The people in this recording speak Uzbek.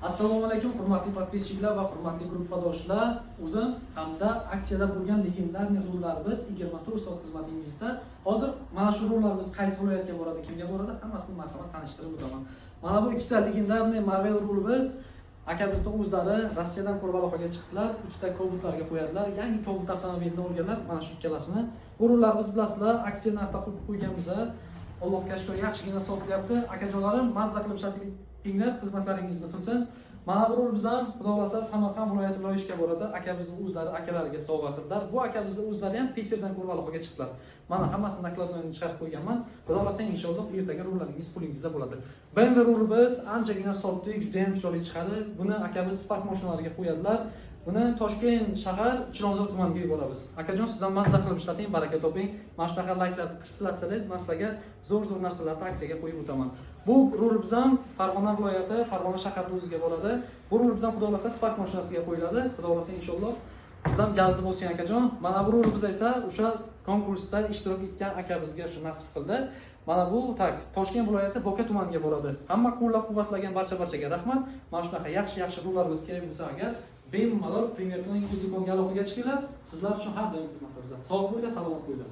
Assalomu alaykum hurmatli podpischilar va hurmatli gruppadoshlar. O'zim hamda aksiyada bo'lgan legendarniy rollarimiz 24 soat xizmatingizda. Hozir mana shu rollarimiz qaysi viloyatga boradi, kimga boradi, hammasini marhamat tanishtirib o'taman. Mana bu ikkita legendarniy Marvel rolimiz akabizning o'zlari Rossiyadan Ko'rbaloqaga chiqdilar, ikkita Cobultlarga qo'yadilar. Yangi Cobalt avtomobilini olganlar, mana shu ikkalasini. Bu rollarimiz bilasizlar, aksiya narxda qo'yib qo'yganmiz. Allohga shukr, yaxshigina sotilyapti. Akajonlarim, mazza qilib ishlatinglar, xizmatlaringizni qilsin. Mana bu rol bizdan Xudo xolasa Samarqand viloyati loyishga boradi. Akabizning o'zlari akalariga sovg'a qildilar. Bu akabizning o'zlari ham Pitserdan Ko'rbaloqaga chiqdilar. Mana hammasini nakladlarni chiqarib qo'yganman. Xudo xolasa inshaalloh ertaga rollaringiz qo'lingizda bo'ladi. BMW rolimiz anchagina sotdik, juda ham chiroyli chiqadi. Buni akamiz Spark mashinalariga qo'yadilar. Buni Toshkent shahar Chilonzor tumaniga yuboramiz. Akajon, sizdan mazza qilib ishlating, baraka toping. Mana shunaqa layklarni qilsangiz, men sizlarga zo'r narsalarni aksiyaga qo'yib o'taman. Bu rol bizdan Farg'ona viloyati, Farg'ona shaharida o'ziga boradi. Bu rol bizdan Xudo xolasa Spark mashinasiga qo'yiladi. Xudo xolasa inshaalloh sizdan gazli bo'lsin akajon. Mana bu rol biz esa o'sha konkursda ishtirok etgan akabizga shu nasib qildi. Mana bu Toshkent viloyati Boka tumaniga boradi. Hamma qo'llab-quvvatlagan barchaga rahmat. Mana shunaqa yaxshi rollarimiz kerak bo'lsa agar bemalol Premier Planning o'z do'koniga aloqaga chiqinglar. Sizlar uchun har doim xizmatda. Sog' bo'linglar, salomat bo'linglar.